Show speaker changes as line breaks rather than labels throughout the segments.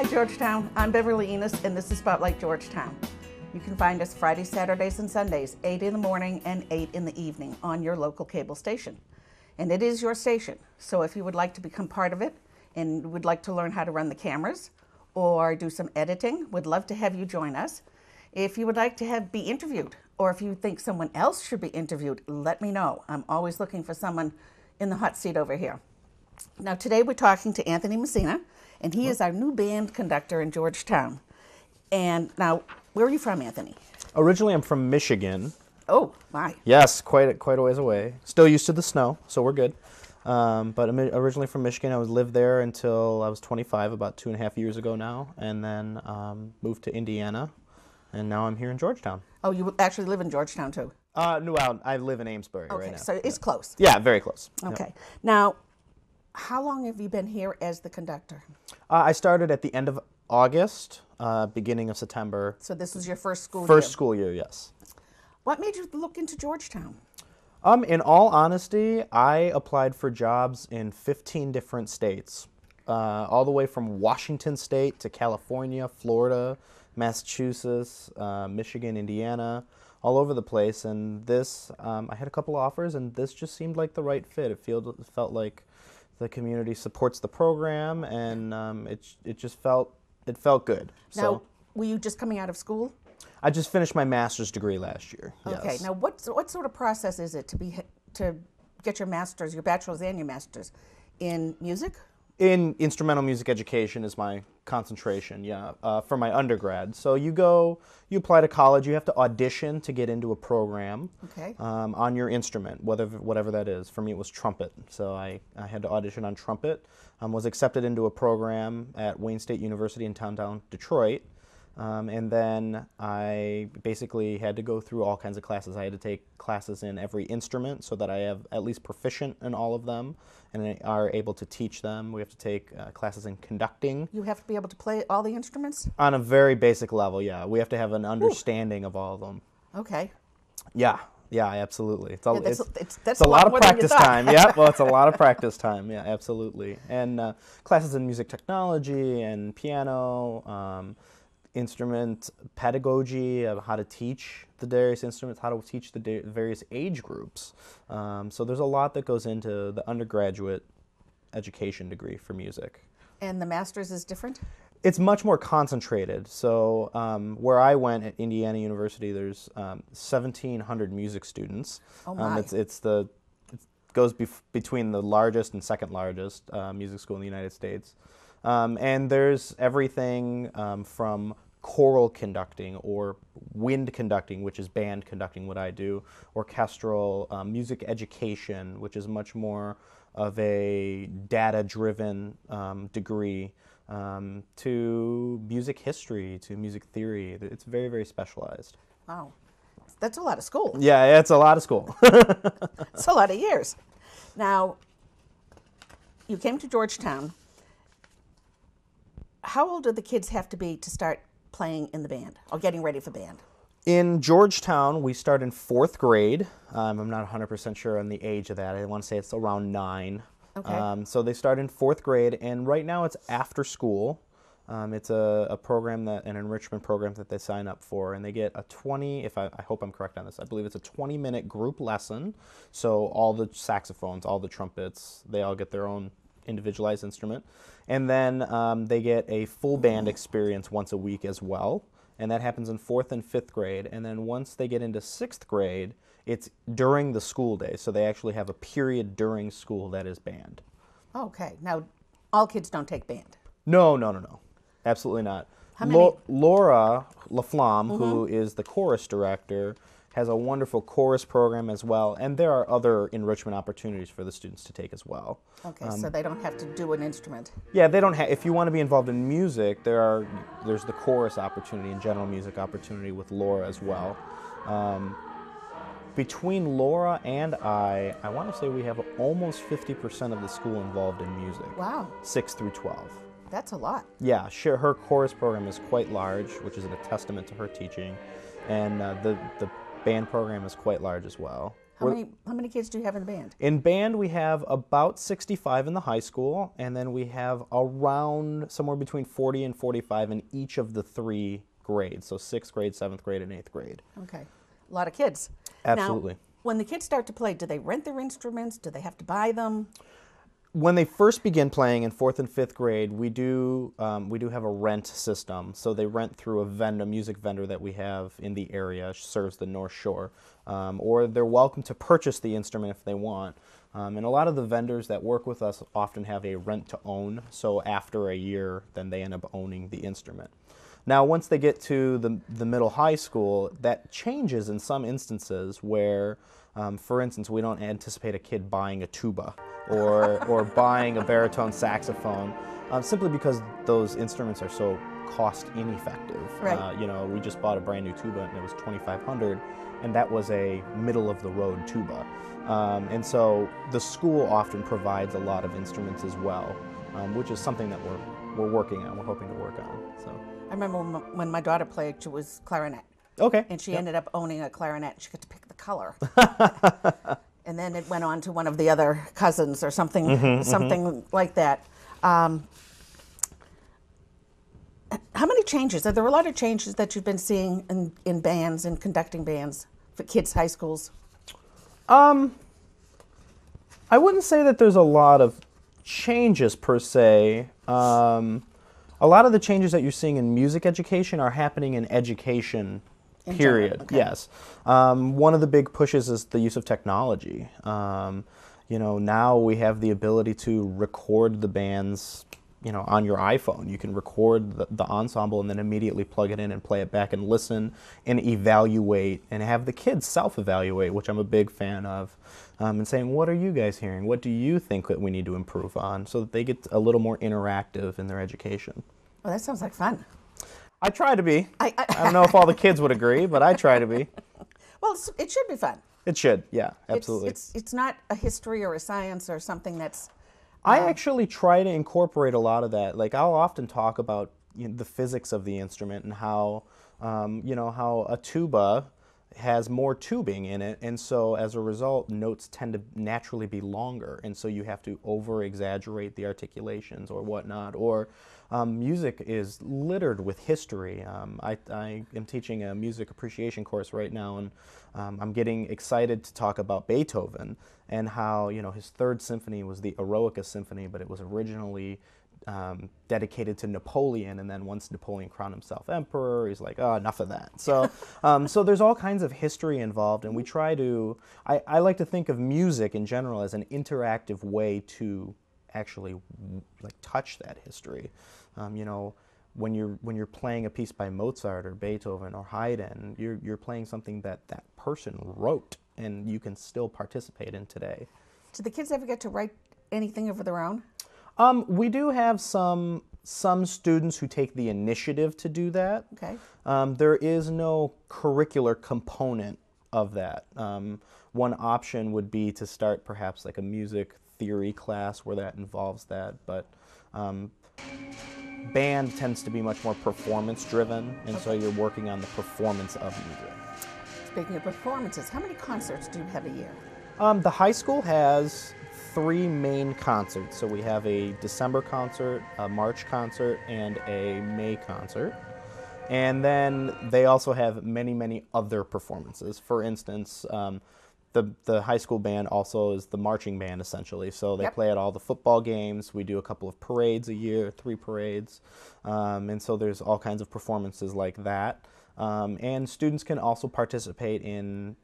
Georgetown. I'm Beverly Enos, and this is Spotlight Georgetown. You can find us Fridays, Saturdays, and Sundays, 8 in the morning and 8 in the evening on your local cable station. And it is your station, so if you would like to become part of it and would like to learn how to run the cameras or do some editing, we'd love to have you join us. If you would like to be interviewed, or if you think someone else should be interviewed, let me know. I'm always looking for someone in the hot seat over here. Now today we're talking to Anthony Messina, and he is our new band conductor in Georgetown. And now, where are you from, Anthony?
Originally, I'm from Michigan.
Oh, my.
Yes, quite a ways away. Still used to the snow, so we're good. But I'm originally from Michigan. I lived there until I was 25, about 2.5 years ago now, and then moved to Indiana, and now I'm here in Georgetown.
Oh, you actually live in Georgetown, too?
No, well, I live in Amesbury right now.
Okay, so it's close.
Yeah, very close.
Okay.
Yep.
Now, how long have you been here as the conductor?
I started at the end of August, beginning of September.
So this was your first school year?
First school year, yes.
What made you look into Georgetown?
In all honesty, I applied for jobs in 15 different states, all the way from Washington State to California, Florida, Massachusetts, Michigan, Indiana, all over the place. And this, I had a couple offers, and this just seemed like the right fit. It felt like the community supports the program, and it felt good.
Now, were you just coming out of school?
I just finished my master's degree last year.
Okay.
Yes.
Now, what sort of process is it to get your master's, your bachelor's and your master's in music?
In instrumental music education is my concentration, yeah, for my undergrad. So you apply to college, you have to audition to get into a program.
Okay.
On your instrument, whatever that is. For me, it was trumpet. So I had to audition on trumpet, was accepted into a program at Wayne State University in downtown Detroit. And then I basically had to go through all kinds of classes. I had to take classes in every instrument so that I have at least proficient in all of them and are able to teach them. We have to take classes in conducting.
You have to be able to play all the instruments?
On a very basic level, yeah. We have to have an understanding of all of them.
Okay.
Yeah, absolutely. It's
that's
a lot of practice time. Yeah, well, it's a lot of
practice
practice time. Yeah, absolutely. And classes in music technology and piano, instrument pedagogy of how to teach the various instruments, how to teach the various age groups. So there's a lot that goes into the undergraduate education degree for music.
And the master's is different?
It's much more concentrated. So where I went at Indiana University, there's 1,700 music students.
Oh my.
It goes between the largest and second largest music school in the United States. And there's everything from choral conducting or wind conducting, which is band conducting, what I do, orchestral, music education, which is much more of a data-driven degree, to music history, to music theory. It's very, very specialized.
Wow. That's a lot of school.
Yeah, it's a lot of school.
It's a lot of years. Now, you came to Georgetown. How old do the kids have to be to start playing in the band or getting ready for band?
In Georgetown, we start in 4th grade. I'm not 100% sure on the age of that. I want to say it's around 9.
Okay.
So they start in 4th grade, and right now it's after school. It's a program, an enrichment program that they sign up for, and they get a 20, I hope I'm correct on this, I believe it's a 20-minute group lesson. So all the saxophones, all the trumpets, they all get their own individualized instrument. And then they get a full band experience once a week as well. And that happens in 4th and 5th grade. And then once they get into 6th grade, it's during the school day. So they actually have a period during school that is band.
Okay. Now, all kids don't take band.
No. Absolutely not.
How many?
Laura Laflamme, who is the chorus director, has a wonderful chorus program as well, and there are other enrichment opportunities for the students to take as well.
Okay, so they don't have to do an instrument.
Yeah, they don't have. If you want to be involved in music, there's the chorus opportunity and general music opportunity with Laura as well. Between Laura and I want to say we have almost 50% of the school involved in music.
Wow.
6 through 12.
That's a lot.
Yeah, sure. Her chorus program is quite large, which is a testament to her teaching, and the band program is quite large as well.
How many kids do you have in the band?
In band, we have about 65 in the high school, and then we have around somewhere between 40 and 45 in each of the 3 grades, so 6th grade, 7th grade, and 8th grade.
Okay. A lot of kids.
Absolutely.
Now, when the kids start to play, do they rent their instruments? Do they have to buy them?
When they first begin playing in 4th and 5th grade, we do have a rent system. So they rent through a music vendor that we have in the area, serves the North Shore, or they're welcome to purchase the instrument if they want. And a lot of the vendors that work with us often have a rent to own. So after a year, then they end up owning the instrument. Now, once they get to the middle high school, that changes in some instances where, for instance, we don't anticipate a kid buying a tuba or buying a baritone saxophone, simply because those instruments are so cost ineffective.
Right.
You know, we just bought a brand new tuba and it was $2,500, and that was a middle of the road tuba. And so the school often provides a lot of instruments as well, which is something that we're working on. We're hoping to work on. So.
I remember when my daughter played, she was clarinet.
Okay.
And she ended up owning a clarinet. She got to pick the color. And then it went on to one of the other cousins or something, something like that. How many changes? Are there a lot of changes that you've been seeing in bands and conducting bands for kids' high schools?
I wouldn't say that there's a lot of changes per se. A lot of the changes that you're seeing in music education are happening in education, period.
General, okay.
Yes. One of the big pushes is the use of technology. You know, now we have the ability to record the bands, you know, on your iPhone. You can record the ensemble and then immediately plug it in and play it back and listen and evaluate and have the kids self-evaluate, which I'm a big fan of, and saying, what are you guys hearing? What do you think that we need to improve on? So that they get a little more interactive in their education.
Well, that sounds like fun.
I try to be. I don't know if all the kids would agree, but I try to be.
Well, it should be fun.
It should, yeah, absolutely.
It's not a history or a science or something that's...
I actually try to incorporate a lot of that. Like, I'll often talk about, you know, the physics of the instrument and how, you know, how a tuba has more tubing in it, and so as a result, notes tend to naturally be longer, and so you have to over-exaggerate the articulations or whatnot. Or music is littered with history. I am teaching a music appreciation course right now, and I'm getting excited to talk about Beethoven and how, you know, his 3rd symphony was the Eroica Symphony, but it was originally dedicated to Napoleon, and then once Napoleon crowned himself emperor, he's like, oh, enough of that. So, so there's all kinds of history involved, and we try to, I like to think of music in general as an interactive way to actually like touch that history. You know, when you're playing a piece by Mozart or Beethoven or Haydn, you're playing something that person wrote, and you can still participate in today.
Do the kids ever get to write anything of their own?
We do have some students who take the initiative to do that.
Okay.
There is no curricular component of that. One option would be to start perhaps like a music theory class where that involves that, but band tends to be much more performance driven, and so you're working on the performance of music.
Speaking of performances, how many concerts do you have a year?
The high school has 3 main concerts. So we have a December concert, a March concert, and a May concert. And then they also have many, many other performances. For instance, the high school band also is the marching band, essentially. So they play at all the football games. We do a couple of parades a year, 3 parades. And so there's all kinds of performances like that. And students can also participate in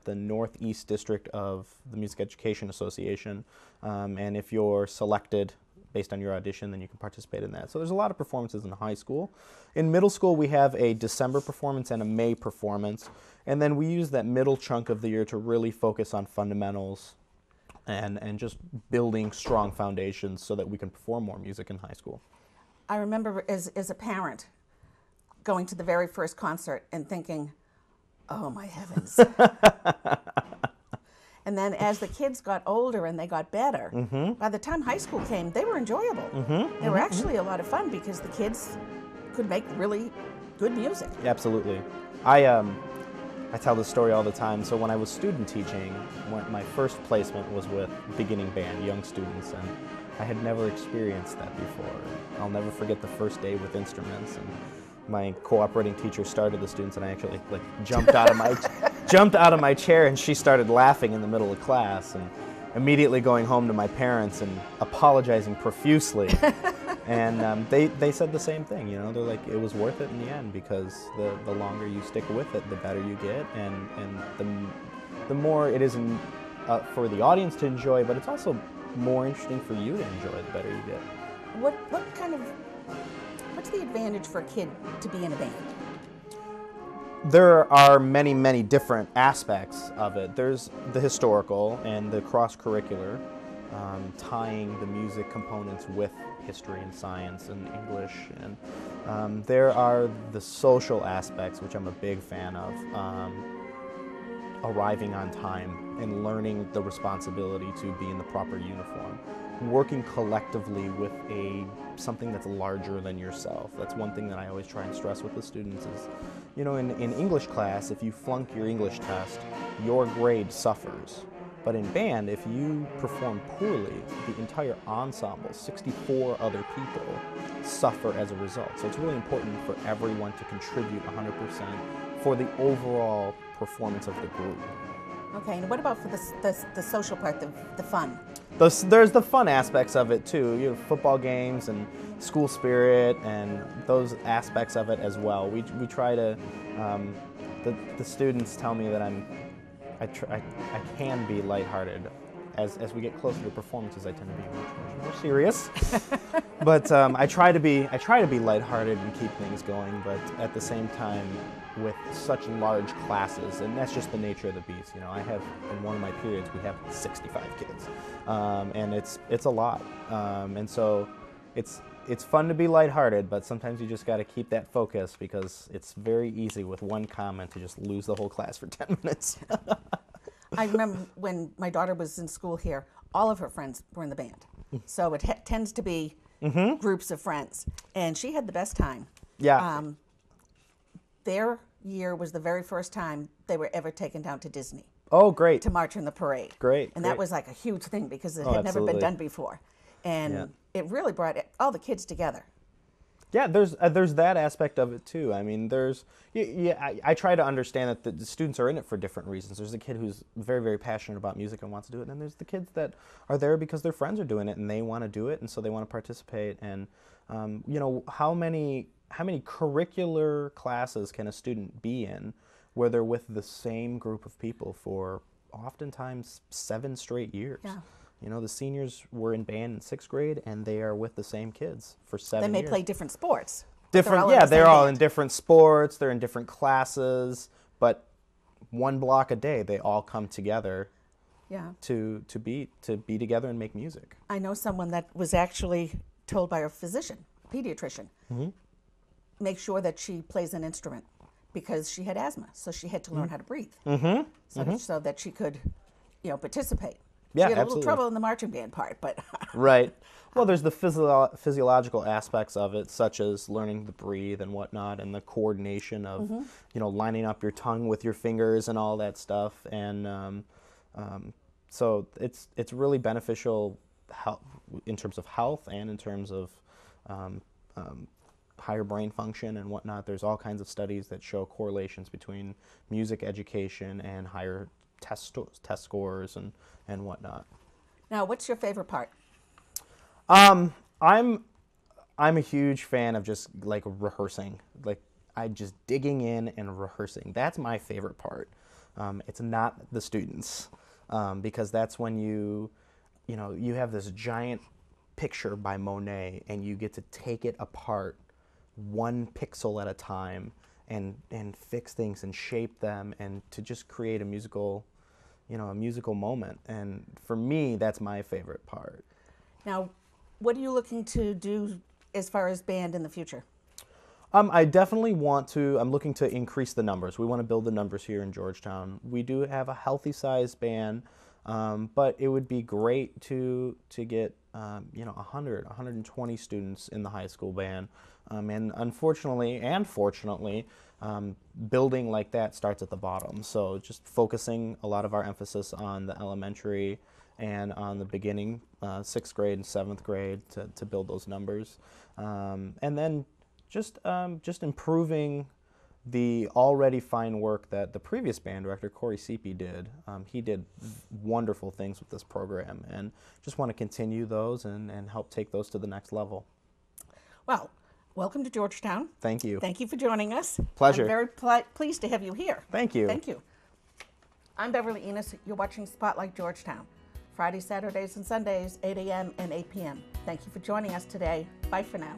the Northeast District of the Music Education Association. And if you're selected based on your audition, then you can participate in that. So there's a lot of performances in high school. In middle school, we have a December performance and a May performance. And then we use that middle chunk of the year to really focus on fundamentals and just building strong foundations so that we can perform more music in high school.
I remember as a parent going to the very first concert and thinking, oh my heavens. And then as the kids got older and they got better, by the time high school came, they were enjoyable. They were actually a lot of fun because the kids could make really good music.
Absolutely. I I tell this story all the time. So when I was student teaching, my first placement was with beginning band, young students, and I had never experienced that before. I'll never forget the first day with instruments, and my cooperating teacher started the students, and I actually jumped out of my chair, and she started laughing in the middle of class, and immediately going home to my parents and apologizing profusely. And they said the same thing, you know, they're like, it was worth it in the end, because the longer you stick with it, the better you get, and the more it is for the audience to enjoy, but it's also more interesting for you to enjoy, the better you get.
What's the advantage for a kid to be in a band?
There are many, many different aspects of it. There's the historical and the cross-curricular, tying the music components with history and science and English. And there are the social aspects, which I'm a big fan of, arriving on time and learning the responsibility to be in the proper uniform. Working collectively with something that's larger than yourself. That's one thing that I always try and stress with the students is, you know, in English class, if you flunk your English test, your grade suffers. But in band, if you perform poorly, the entire ensemble, 64 other people, suffer as a result. So it's really important for everyone to contribute 100% for the overall performance of the group.
Okay, and what about for the social part, the fun?
There's the fun aspects of it too, you know, football games and school spirit and those aspects of it as well. We try to, the students tell me that I can be lighthearted. As we get closer to performances, I tend to be much more serious. But I try to be lighthearted and keep things going. But at the same time, with such large classes, and that's just the nature of the beast. You know, I have in one of my periods we have 65 kids, and it's a lot. And so it's fun to be lighthearted, but sometimes you just got to keep that focus, because it's very easy with one comment to just lose the whole class for 10 minutes.
I remember when my daughter was in school here, all of her friends were in the band. So it tends to be groups of friends. And she had the best time.
Yeah.
Their year was the very first time they were ever taken down to Disney.
Oh, great.
To march in the parade.
Great.
And that was like a huge thing, because it had never
absolutely.
been done before. And it really brought all the kids together.
Yeah, there's that aspect of it too. I mean, I try to understand that the students are in it for different reasons. There's a kid who's very, very passionate about music and wants to do it, and then there's the kids that are there because their friends are doing it and they want to do it, and so they want to participate. And you know, how many curricular classes can a student be in where they're with the same group of people for oftentimes 7 straight years?
Yeah.
You know, the seniors were in band in 6th grade, and they are with the same kids for 7 years.
They may play different sports.
They're all in different sports, they're in different classes, but one block a day, they all come together to be together and make music.
I know someone that was actually told by a physician, pediatrician, make sure that she plays an instrument, because she had asthma, so she had to learn how to breathe, so that she could, you know, participate.
Yeah,
she had a little
absolutely.
trouble in the marching band part, but
Right. Well, there's the physiological aspects of it, such as learning to breathe and whatnot, and the coordination of, you know, lining up your tongue with your fingers and all that stuff. And so it's really beneficial in terms of health and in terms of higher brain function and whatnot. There's all kinds of studies that show correlations between music education and higher test scores and whatnot.
Now, what's your favorite part?
I'm a huge fan of just like rehearsing, like just digging in and rehearsing. That's my favorite part. It's not the students, because that's when you have this giant picture by Monet, and you get to take it apart one pixel at a time and fix things and shape them, and to just create a musical moment. And for me, that's my favorite part.
Now, what are you looking to do as far as band in the future?
I definitely I'm looking to increase the numbers. We want to build the numbers here in Georgetown. We do have a healthy sized band, but it would be great to get 100, 120 students in the high school band. And unfortunately and fortunately, building like that starts at the bottom. So just focusing a lot of our emphasis on the elementary and on the beginning, 6th grade and 7th grade to build those numbers. And then just improving the already fine work that the previous band director, Corey Seepy, did. He did wonderful things with this program, and just want to continue those and help take those to the next level.
Well, welcome to Georgetown.
Thank you.
Thank you for joining us.
Pleasure.
I'm very pleased to have you here.
Thank you.
Thank you. I'm Beverly Enos. You're watching Spotlight Georgetown. Fridays, Saturdays, and Sundays, 8 a.m. and 8 p.m. Thank you for joining us today. Bye for now.